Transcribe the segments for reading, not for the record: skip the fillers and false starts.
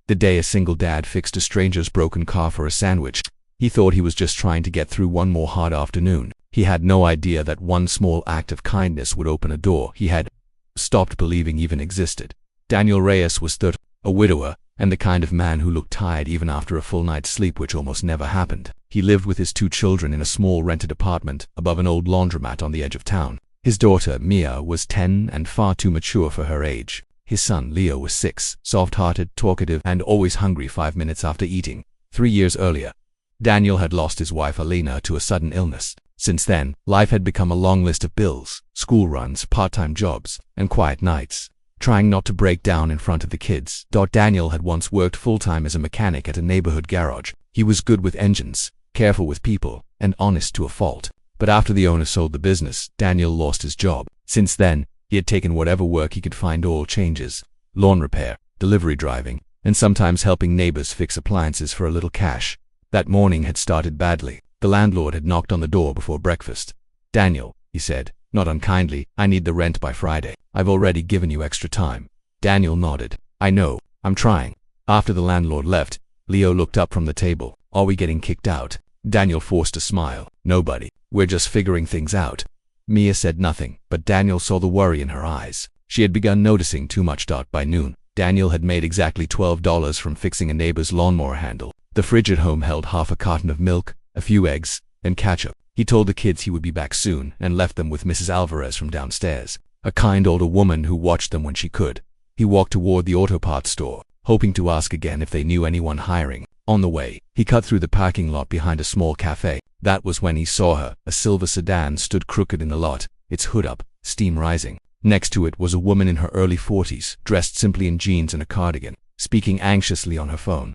The day a single dad fixed a stranger's broken car for a sandwich, he thought he was just trying to get through one more hard afternoon. He had no idea that one small act of kindness would open a door he had stopped believing even existed. Daniel Reyes was 30, a widower, and the kind of man who looked tired even after a full night's sleep, which almost never happened. He lived with his 2 children in a small rented apartment above an old laundromat on the edge of town. His daughter, Mia, was 10 and far too mature for her age. His son, Leo, was 6, soft-hearted, talkative, and always hungry 5 minutes after eating. 3 years earlier, Daniel had lost his wife, Alina, to a sudden illness. Since then, life had become a long list of bills, school runs, part-time jobs, and quiet nights, trying not to break down in front of the kids. Daniel had once worked full-time as a mechanic at a neighborhood garage. He was good with engines, careful with people, and honest to a fault. But after the owner sold the business, Daniel lost his job. Since then, he had taken whatever work he could find: oil changes, lawn repair, delivery driving, and sometimes helping neighbors fix appliances for a little cash. That morning had started badly. The landlord had knocked on the door before breakfast. "Daniel," he said, not unkindly, "I need the rent by Friday. I've already given you extra time." Daniel nodded. "I know, I'm trying." After the landlord left, Leo looked up from the table. "Are we getting kicked out?" Daniel forced a smile. "Nobody. We're just figuring things out." Mia said nothing, but Daniel saw the worry in her eyes. She had begun noticing too much. By noon, Daniel had made exactly $12 from fixing a neighbor's lawnmower handle. The fridge at home held half a carton of milk, a few eggs, and ketchup. He told the kids he would be back soon and left them with Mrs. Alvarez from downstairs, a kind older woman who watched them when she could. He walked toward the auto parts store, hoping to ask again if they knew anyone hiring. On the way, he cut through the parking lot behind a small cafe. That was when he saw her. A silver sedan stood crooked in the lot, its hood up, steam rising. Next to it was a woman in her early 40s, dressed simply in jeans and a cardigan, speaking anxiously on her phone.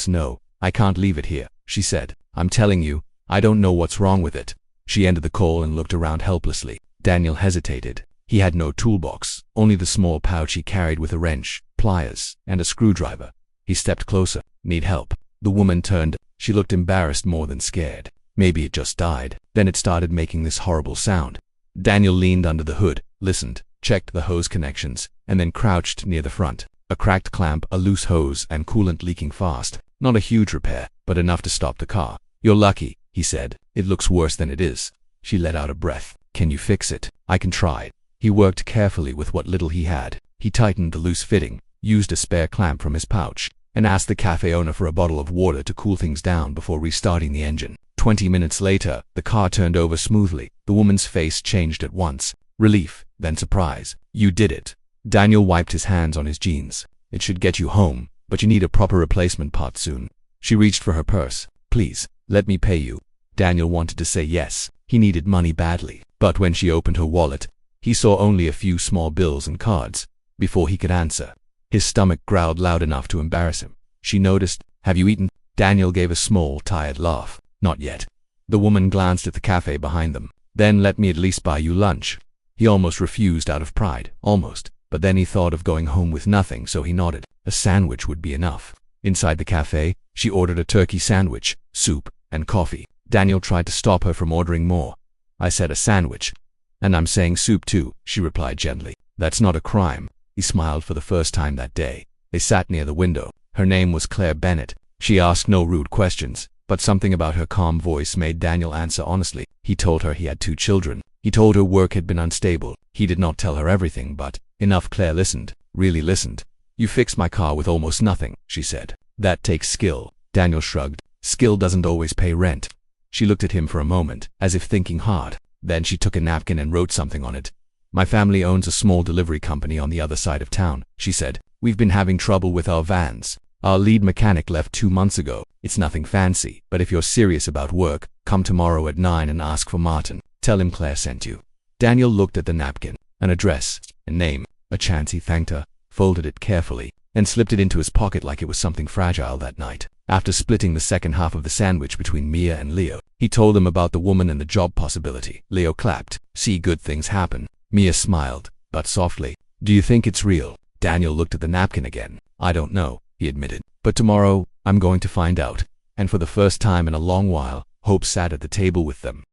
"No, I can't leave it here," she said. "I'm telling you, I don't know what's wrong with it." She ended the call and looked around helplessly. Daniel hesitated. He had no toolbox, only the small pouch he carried with a wrench, pliers, and a screwdriver. He stepped closer. "Need help?" The woman turned. She looked embarrassed more than scared. Maybe it just died. Then it started making this horrible sound. Daniel leaned under the hood, listened, checked the hose connections, and then crouched near the front. A cracked clamp, a loose hose, and coolant leaking fast. Not a huge repair, but enough to stop the car. "You're lucky," he said. "It looks worse than it is." She let out a breath. "Can you fix it?" "I can try." He worked carefully with what little he had. He tightened the loose fitting, used a spare clamp from his pouch, and asked the cafe owner for a bottle of water to cool things down before restarting the engine. 20 minutes later, the car turned over smoothly. The woman's face changed at once. Relief, then surprise. "You did it." Daniel wiped his hands on his jeans. "It should get you home, but you need a proper replacement part soon." She reached for her purse. "Please, let me pay you." Daniel wanted to say yes. He needed money badly. But when she opened her wallet, he saw only a few small bills and cards. Before he could answer, his stomach growled loud enough to embarrass him. She noticed. "Have you eaten?" Daniel gave a small, tired laugh. "Not yet." The woman glanced at the cafe behind them. "Then let me at least buy you lunch." He almost refused out of pride. Almost. But then he thought of going home with nothing, so he nodded. A sandwich would be enough. Inside the cafe, she ordered a turkey sandwich, soup, and coffee. Daniel tried to stop her from ordering more. "I said a sandwich. And I'm saying soup too," she replied gently. "That's not a crime." He smiled for the first time that day. They sat near the window. Her name was Claire Bennett. She asked no rude questions, but something about her calm voice made Daniel answer honestly. He told her he had 2 children. He told her work had been unstable. He did not tell her everything, but enough. Claire listened, really listened. "You fixed my car with almost nothing," she said. "That takes skill." Daniel shrugged. "Skill doesn't always pay rent." She looked at him for a moment, as if thinking hard. Then she took a napkin and wrote something on it. "My family owns a small delivery company on the other side of town," she said. "We've been having trouble with our vans. Our lead mechanic left 2 months ago. It's nothing fancy, but if you're serious about work, come tomorrow at 9 and ask for Martin. Tell him Claire sent you." Daniel looked at the napkin. An address, a name, a chance. He thanked her, folded it carefully, and slipped it into his pocket like it was something fragile. That night, after splitting the second half of the sandwich between Mia and Leo, he told them about the woman and the job possibility. Leo clapped. "See good things happen." Mia smiled, but softly. "Do you think it's real?" Daniel looked at the napkin again. "I don't know," he admitted. "But tomorrow, I'm going to find out." And for the first time in a long while, Hope sat at the table with them.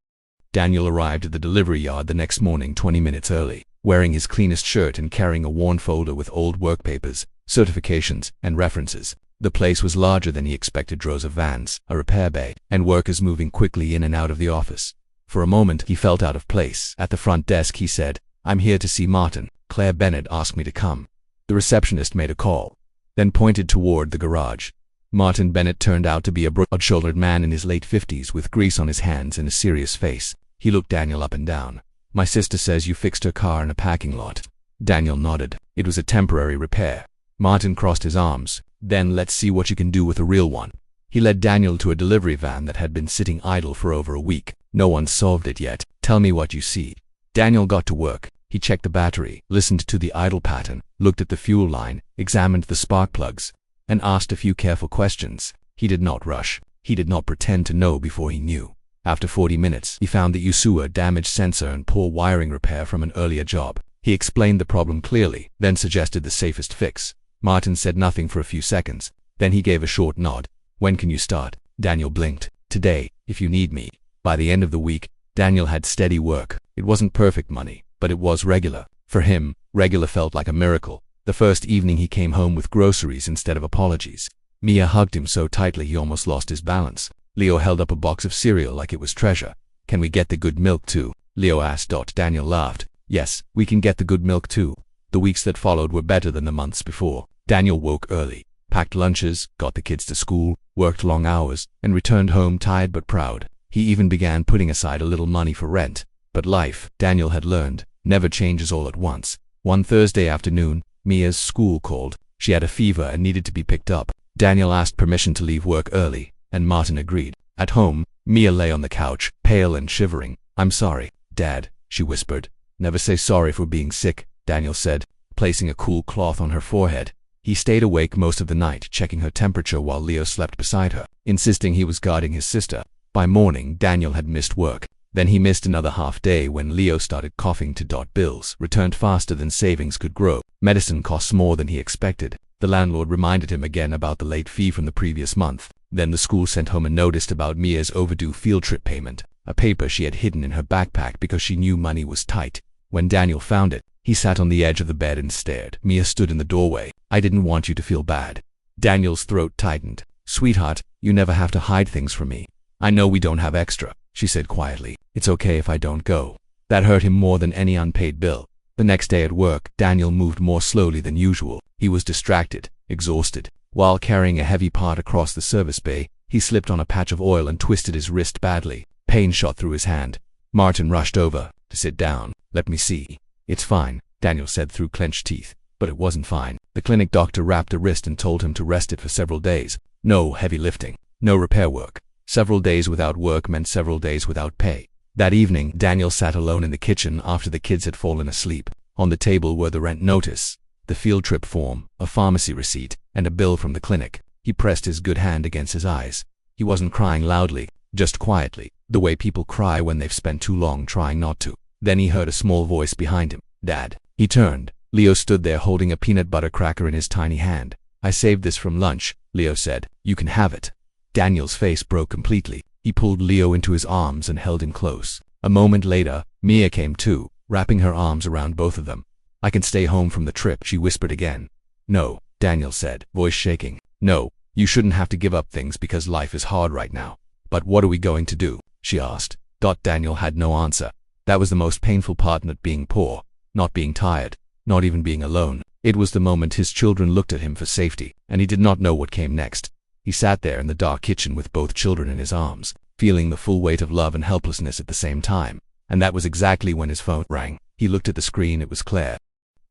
Daniel arrived at the delivery yard the next morning 20 minutes early, wearing his cleanest shirt and carrying a worn folder with old work papers. certifications, and references. The place was larger than he expected, rows of vans, a repair bay, and workers moving quickly in and out of the office. For a moment, he felt out of place. At the front desk, he said, "I'm here to see Martin. Claire Bennett asked me to come." The receptionist made a call, then pointed toward the garage. Martin Bennett turned out to be a broad-shouldered man in his late 50s with grease on his hands and a serious face. He looked Daniel up and down. "My sister says you fixed her car in a parking lot." Daniel nodded. It was a temporary repair. Martin crossed his arms. "Then let's see what you can do with a real one." He led Daniel to a delivery van that had been sitting idle for over a week. "No one's solved it yet. Tell me what you see." Daniel got to work. He checked the battery, listened to the idle pattern, looked at the fuel line, examined the spark plugs, and asked a few careful questions. He did not rush. He did not pretend to know before he knew. After 40 minutes, he found the issue a damaged sensor and poor wiring repair from an earlier job. He explained the problem clearly, then suggested the safest fix. Martin said nothing for a few seconds. Then he gave a short nod. "When can you start?" Daniel blinked. "Today, if you need me." By the end of the week, Daniel had steady work. It wasn't perfect money, but it was regular. For him, regular felt like a miracle. The first evening he came home with groceries instead of apologies. Mia hugged him so tightly he almost lost his balance. Leo held up a box of cereal like it was treasure. "Can we get the good milk too?" Leo asked. Daniel laughed. "Yes, we can get the good milk too." The weeks that followed were better than the months before. Daniel woke early, packed lunches, got the kids to school, worked long hours, and returned home tired but proud. He even began putting aside a little money for rent. But life, Daniel had learned, never changes all at once. One Thursday afternoon, Mia's school called. She had a fever and needed to be picked up. Daniel asked permission to leave work early, and Martin agreed. At home, Mia lay on the couch, pale and shivering. "I'm sorry, Dad," she whispered. "Never say sorry for being sick," Daniel said, placing a cool cloth on her forehead. He stayed awake most of the night, checking her temperature while Leo slept beside her, insisting he was guarding his sister. By morning, Daniel had missed work. Then he missed another half day when Leo started coughing. Bills returned faster than savings could grow. Medicine costs more than he expected. The landlord reminded him again about the late fee from the previous month. Then the school sent home a notice about Mia's overdue field trip payment, a paper she had hidden in her backpack because she knew money was tight. When Daniel found it, he sat on the edge of the bed and stared. Mia stood in the doorway. "I didn't want you to feel bad." Daniel's throat tightened. "Sweetheart, you never have to hide things from me. I know we don't have extra," she said quietly. "It's okay if I don't go." That hurt him more than any unpaid bill. The next day at work, Daniel moved more slowly than usual. He was distracted, exhausted. While carrying a heavy part across the service bay, he slipped on a patch of oil and twisted his wrist badly. Pain shot through his hand. Martin rushed over to sit down. "Let me see." "It's fine," Daniel said through clenched teeth. But it wasn't fine. The clinic doctor wrapped the wrist and told him to rest it for several days. No heavy lifting. No repair work. Several days without work meant several days without pay. That evening, Daniel sat alone in the kitchen after the kids had fallen asleep. On the table were the rent notice, the field trip form, a pharmacy receipt, and a bill from the clinic. He pressed his good hand against his eyes. He wasn't crying loudly, just quietly, the way people cry when they've spent too long trying not to. Then he heard a small voice behind him. "Dad." He turned. Leo stood there holding a peanut butter cracker in his tiny hand. "I saved this from lunch," Leo said. "You can have it." Daniel's face broke completely. He pulled Leo into his arms and held him close. A moment later, Mia came too, wrapping her arms around both of them. "I can stay home from the trip," she whispered again. "No," Daniel said, voice shaking. "No, you shouldn't have to give up things because life is hard right now." "But what are we going to do?" she asked. Daniel had no answer. That was the most painful part, not being poor, not being tired, not even being alone. It was the moment his children looked at him for safety, and he did not know what came next. He sat there in the dark kitchen with both children in his arms, feeling the full weight of love and helplessness at the same time. And that was exactly when his phone rang. He looked at the screen. It was Claire.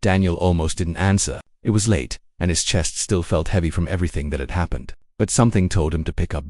Daniel almost didn't answer. It was late, and his chest still felt heavy from everything that had happened. But something told him to pick up.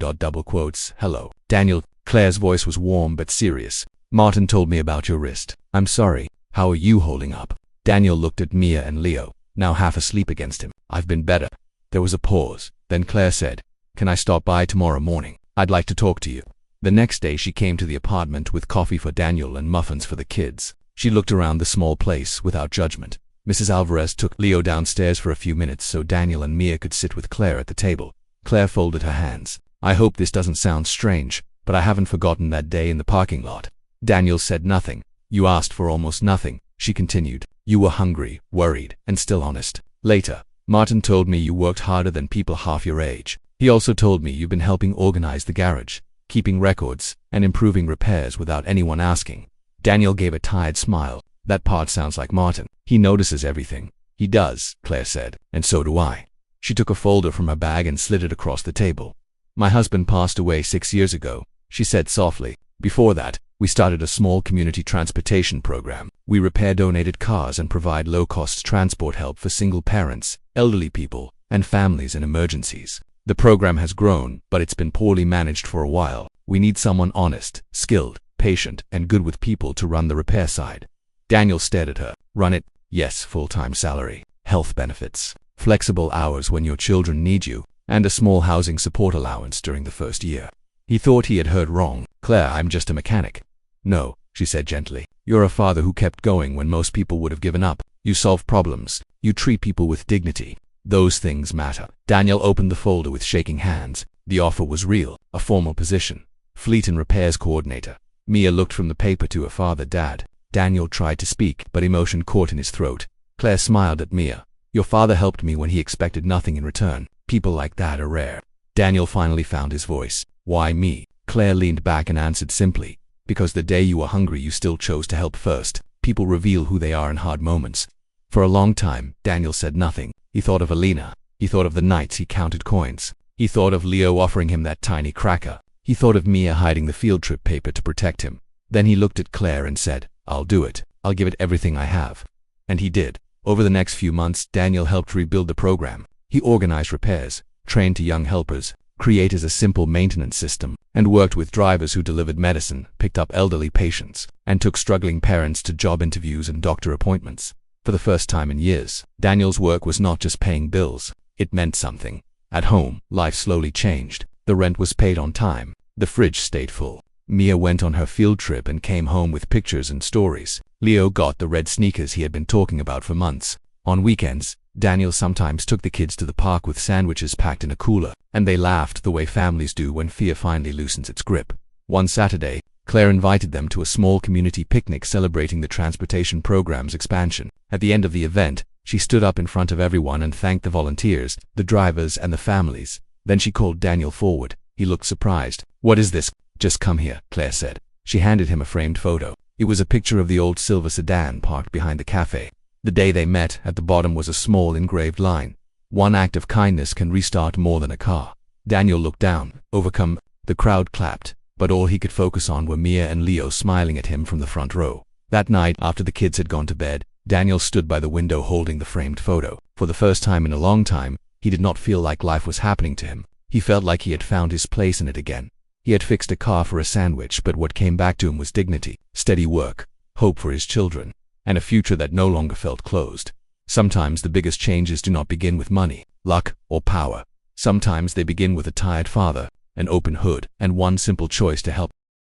"Hello, Daniel." Claire's voice was warm but serious. "Martin told me about your wrist. I'm sorry. How are you holding up?" Daniel looked at Mia and Leo, now half asleep against him. "I've been better." There was a pause. Then Claire said, "Can I stop by tomorrow morning? I'd like to talk to you." The next day she came to the apartment with coffee for Daniel and muffins for the kids. She looked around the small place without judgment. Mrs. Alvarez took Leo downstairs for a few minutes so Daniel and Mia could sit with Claire at the table. Claire folded her hands. "I hope this doesn't sound strange, but I haven't forgotten that day in the parking lot." Daniel said nothing. "You asked for almost nothing," she continued. "You were hungry, worried, and still honest. Later, Martin told me you worked harder than people half your age. He also told me you've been helping organize the garage, keeping records, and improving repairs without anyone asking. Daniel gave a tired smile. That part sounds like Martin. He notices everything. He does, Claire said, and so do I. She took a folder from her bag and slid it across the table. My husband passed away 6 years ago, she said softly. Before that, we started a small community transportation program. We repair donated cars and provide low-cost transport help for single parents, elderly people, and families in emergencies. The program has grown, but it's been poorly managed for a while. We need someone honest, skilled, patient, and good with people to run the repair side. Daniel stared at her. Run it? Yes, full-time salary, health benefits, flexible hours when your children need you, and a small housing support allowance during the first year. He thought he had heard wrong. Claire, I'm just a mechanic. No, she said gently. You're a father who kept going when most people would have given up. You solve problems. You treat people with dignity. Those things matter. Daniel opened the folder with shaking hands. The offer was real, a formal position. Fleet and repairs coordinator. Mia looked from the paper to her father. Dad. Daniel tried to speak, but emotion caught in his throat. Claire smiled at Mia. Your father helped me when he expected nothing in return. People like that are rare. Daniel finally found his voice. Why me? Claire leaned back and answered simply. Because the day you were hungry you still chose to help first. People reveal who they are in hard moments. For a long time, Daniel said nothing. He thought of Alina. He thought of the nights he counted coins. He thought of Leo offering him that tiny cracker. He thought of Mia hiding the field trip paper to protect him. Then he looked at Claire and said, I'll do it. I'll give it everything I have. And he did. Over the next few months, Daniel helped rebuild the program. He organized repairs, trained to young helpers, created a simple maintenance system, and worked with drivers who delivered medicine, picked up elderly patients, and took struggling parents to job interviews and doctor appointments. For the first time in years, Daniel's work was not just paying bills. It meant something. At home, life slowly changed. The rent was paid on time. The fridge stayed full. Mia went on her field trip and came home with pictures and stories. Leo got the red sneakers he had been talking about for months. On weekends, Daniel sometimes took the kids to the park with sandwiches packed in a cooler, and they laughed the way families do when fear finally loosens its grip. One Saturday, Claire invited them to a small community picnic celebrating the transportation program's expansion. At the end of the event, she stood up in front of everyone and thanked the volunteers, the drivers, and the families. Then she called Daniel forward. He looked surprised. What is this? Just come here, Claire said. She handed him a framed photo. It was a picture of the old silver sedan parked behind the cafe. The day they met, at the bottom was a small engraved line. One act of kindness can restart more than a car. Daniel looked down, overcome. The crowd clapped, but all he could focus on were Mia and Leo smiling at him from the front row. That night, after the kids had gone to bed, Daniel stood by the window holding the framed photo. For the first time in a long time, he did not feel like life was happening to him. He felt like he had found his place in it again. He had fixed a car for a sandwich, but what came back to him was dignity, steady work, hope for his children, and a future that no longer felt closed. Sometimes the biggest changes do not begin with money, luck, or power. Sometimes they begin with a tired father, an open hood, and one simple choice to help.